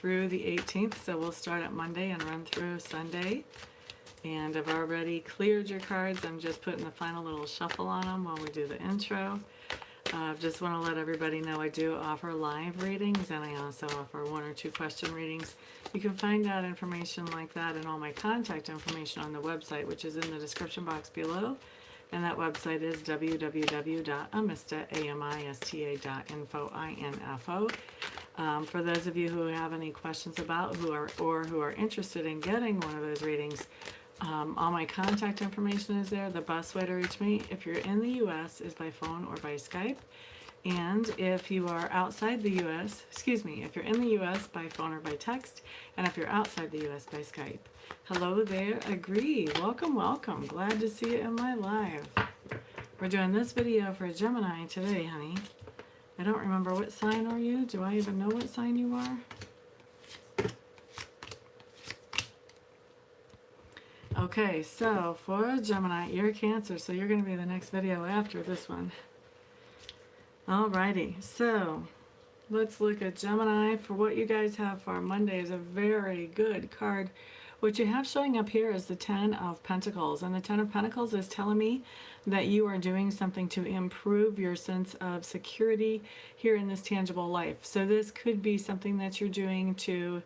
through the 18th, so we'll start at Monday and run through Sunday. And I've already cleared your cards. I'm just putting the final little shuffle on them while we do the intro. Just want to let everybody know I do offer live readings, and I also offer 1 or 2 question readings. You can find out information like that and all my contact information on the website, which is in the description box below. And that website is www.amista.info. For those of you who have any questions about who are interested in getting one of those readings, all my contact information is there. The best way to reach me, if you're in the U.S., is by phone or by Skype. And if you are outside the U.S., if you're in the U.S., by phone or by text. And if you're outside the U.S., by Skype. Hello there, agree. Welcome, welcome. Glad to see you in my live. We're doing this video for Gemini today, honey. I don't remember what sign are you. Do I even know what sign you are? Okay, so for Gemini, you're Cancer, so you're going to be the next video after this one. Alrighty, so let's look at Gemini. For what you guys have for Monday is a very good card. What you have showing up here is the 10 of Pentacles, and the 10 of Pentacles is telling me that you are doing something to improve your sense of security here in this tangible life. So this could be something that you're doing to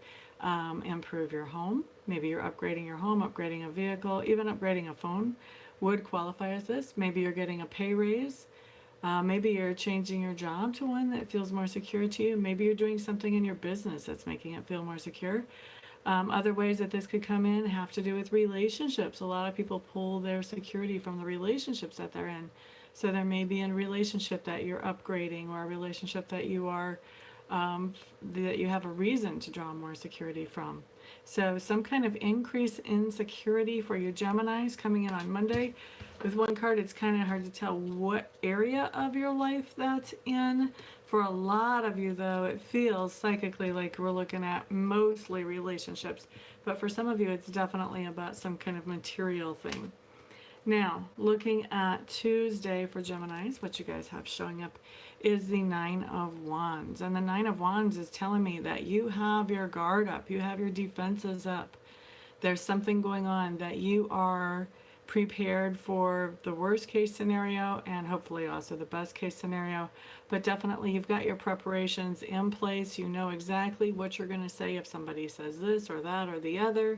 improve your home. Maybe you're upgrading your home, upgrading a vehicle, even upgrading a phone would qualify as this. Maybe you're getting a pay raise. Maybe you're changing your job to one that feels more secure to you. Maybe you're doing something in your business that's making it feel more secure. Other ways that this could come in have to do with relationships. A lot of people pull their security from the relationships that they're in. So there may be a relationship that you're upgrading, or a relationship that you are that you have a reason to draw more security from. So some kind of increase in security for your Geminis coming in on Monday. With one card, it's kind of hard to tell what area of your life that's in. For a lot of you, though, it feels psychically like we're looking at mostly relationships. But for some of you, it's definitely about some kind of material thing. Now, looking at Tuesday for Geminis, what you guys have showing up is the 9 of Wands. And the 9 of Wands is telling me that you have your guard up. You have your defenses up. There's something going on that you are prepared for the worst case scenario and hopefully also the best case scenario. But definitely you've got your preparations in place. You know exactly what you're going to say if somebody says this or that or the other.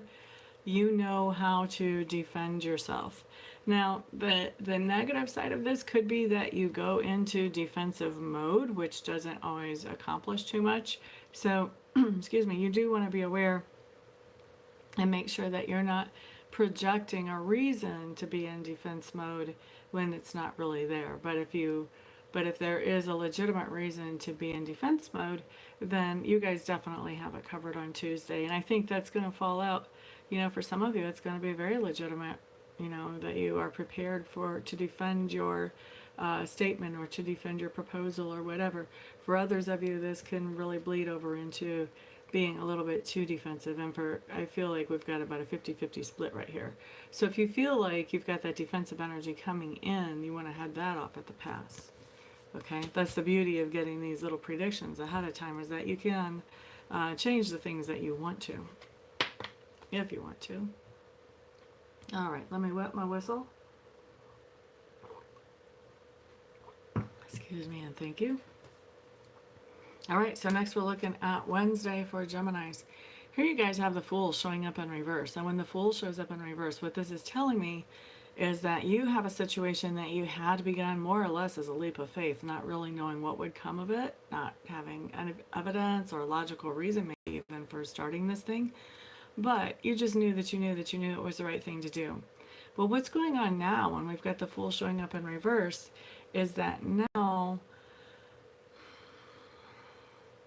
You know how to defend yourself. Now, the negative side of this could be that you go into defensive mode, which doesn't always accomplish too much. So, excuse me, you do want to be aware and make sure that you're not projecting a reason to be in defense mode when it's not really there. But if there is a legitimate reason to be in defense mode, then you guys definitely have it covered on Tuesday. And I think that's going to fall out. You know, for some of you, it's going to be very legitimate, you know, that you are prepared to defend your statement or to defend your proposal or whatever. For others of you, this can really bleed over into being a little bit too defensive. And I feel like we've got about a 50-50 split right here. So if you feel like you've got that defensive energy coming in, you want to head that off at the pass. Okay, that's the beauty of getting these little predictions ahead of time, is that you can change the things that you want to, if you want to. All right, let me wet my whistle. Excuse me and thank you. All right, so next we're looking at Wednesday for Geminis. Here you guys have the Fool showing up in reverse. And when the Fool shows up in reverse, what this is telling me is that you have a situation that you had begun more or less as a leap of faith, not really knowing what would come of it, not having any evidence or logical reason maybe even for starting this thing. But you just knew that you knew that you knew it was the right thing to do. Well, what's going on now when we've got the Fool showing up in reverse is that now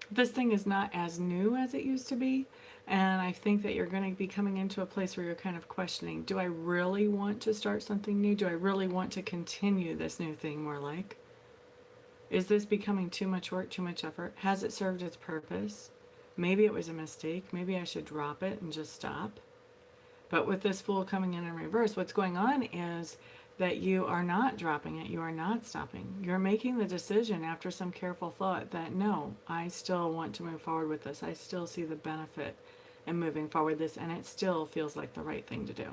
this thing is not as new as it used to be. And I think that you're going to be coming into a place where you're kind of questioning, do I really want to start something new? Do I really want to continue this new thing more like? Is this becoming too much work, too much effort? Has it served its purpose? Maybe it was a mistake. Maybe I should drop it and just stop. But with this Fool coming in reverse, what's going on is that you are not dropping it, you are not stopping. You're making the decision after some careful thought that no, I still want to move forward with this. I still see the benefit in moving forward this, and it still feels like the right thing to do.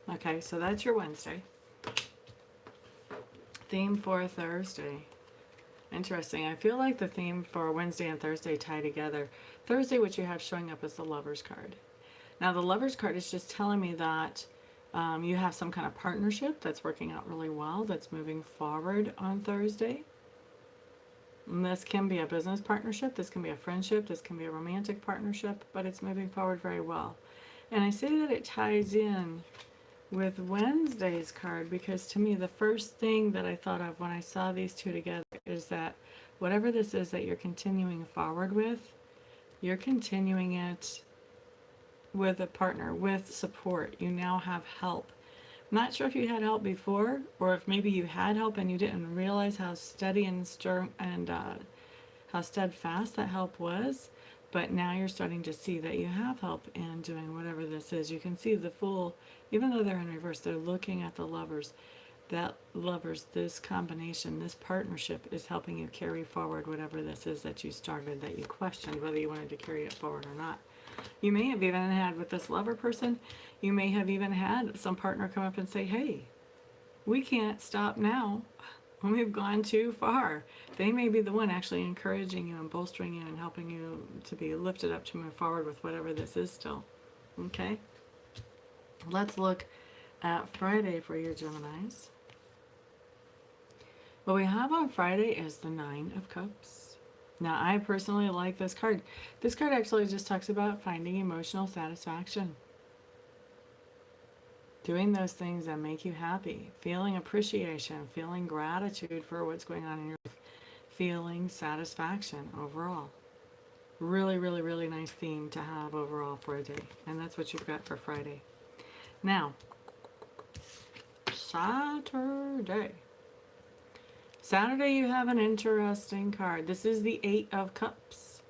Okay, so that's your Wednesday. Theme for Thursday. Interesting. I feel like the theme for Wednesday and Thursday tie together. Thursday, what you have showing up is the Lover's card. Now, the Lover's card is just telling me that you have some kind of partnership that's working out really well, that's moving forward on Thursday. And this can be a business partnership, this can be a friendship, this can be a romantic partnership, but it's moving forward very well. And I say that it ties in with Wednesday's card because to me the first thing that I thought of when I saw these two together is that whatever this is that you're continuing forward with, you're continuing it with a partner, with support. You now have help. I'm not sure if you had help before, or if maybe you had help and you didn't realize how steady and stern and how steadfast that help was. But now you're starting to see that you have help in doing whatever this is. You can see the Fool, even though they're in reverse, they're looking at the Lovers. That Lovers, this combination, this partnership is helping you carry forward whatever this is that you started, that you questioned whether you wanted to carry it forward or not. You may have even had with this lover person, you may have even had some partner come up and say, hey, we can't stop now. We've gone too far. They may be the one actually encouraging you and bolstering you and helping you to be lifted up to move forward with whatever this is still. Okay? Let's look at Friday for your Geminis. What we have on Friday is the Nine of Cups. Now, I personally like this card. This card actually just talks about finding emotional satisfaction. Doing those things that make you happy, feeling appreciation, feeling gratitude for what's going on in your life, feeling satisfaction overall. Really, really, really nice theme to have overall for a day. And that's what you've got for Friday. Now, Saturday. Saturday you have an interesting card. This is the Eight of Cups.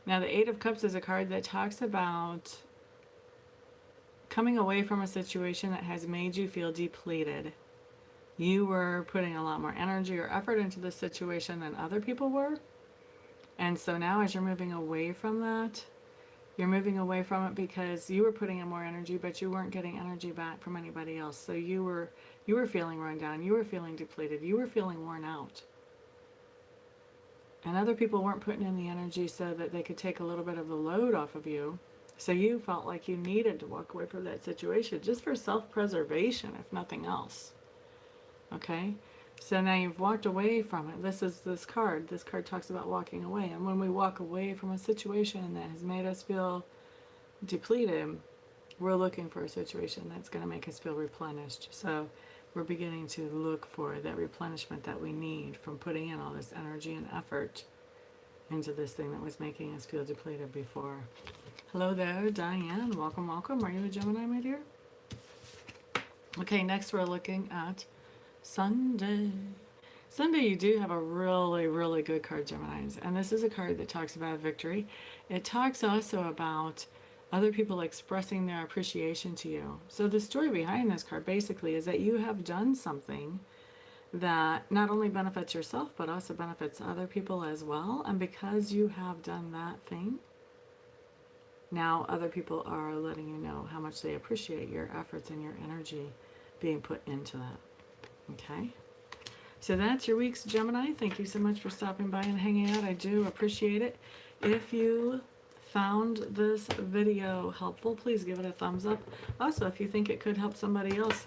Now the Eight of Cups is a card that talks about coming away from a situation that has made you feel depleted. You were putting a lot more energy or effort into the situation than other people were. And so now as you're moving away from that, you're moving away from it because you were putting in more energy, but you weren't getting energy back from anybody else. So you were feeling run down, you were feeling depleted, you were feeling worn out. And other people weren't putting in the energy so that they could take a little bit of the load off of you. So you felt like you needed to walk away from that situation just for self-preservation, if nothing else. Okay? So now you've walked away from it. This is this card. This card talks about walking away. And when we walk away from a situation that has made us feel depleted, we're looking for a situation that's going to make us feel replenished. So we're beginning to look for that replenishment that we need from putting in all this energy and effort into this thing that was making us feel depleted before. Hello there, Diane. Welcome, welcome. Are you a Gemini, my dear? Okay, next we're looking at Sunday. Sunday, you do have a really, really good card, Geminis. And this is a card that talks about victory. It talks also about other people expressing their appreciation to you. So the story behind this card basically is that you have done something that not only benefits yourself, but also benefits other people as well. And because you have done that thing, now other people are letting you know how much they appreciate your efforts and your energy being put into that. Okay? So that's your week's Gemini. Thank you so much for stopping by and hanging out. I do appreciate it. If you found this video helpful, please give it a thumbs up. Also, if you think it could help somebody else,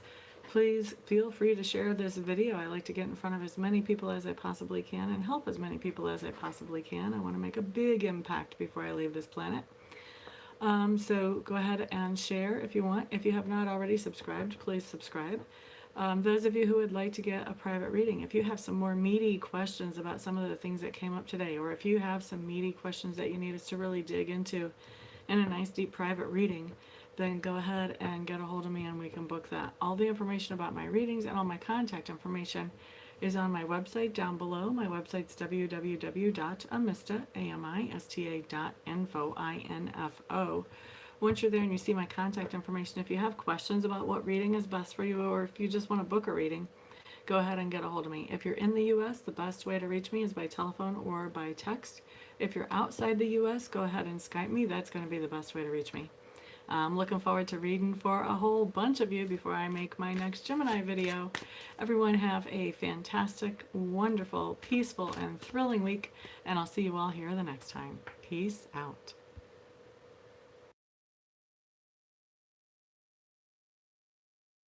please feel free to share this video. I like to get in front of as many people as I possibly can and help as many people as I possibly can. I want to make a big impact before I leave this planet. So go ahead and share if you want. If you have not already subscribed, please subscribe. Those of you who would like to get a private reading, if you have some more meaty questions about some of the things that came up today, or if you have some meaty questions that you need us to really dig into in a nice deep private reading, then go ahead and get a hold of me and we can book that. All the information about my readings and all my contact information is on my website down below. My website's www.amista.info, Once you're there and you see my contact information, if you have questions about what reading is best for you, or if you just want to book a reading, go ahead and get a hold of me. If you're in the US, the best way to reach me is by telephone or by text. If you're outside the US, go ahead and Skype me. That's going to be the best way to reach me. I'm looking forward to reading for a whole bunch of you before I make my next Gemini video. Everyone have a fantastic, wonderful, peaceful, and thrilling week, and I'll see you all here the next time. Peace out.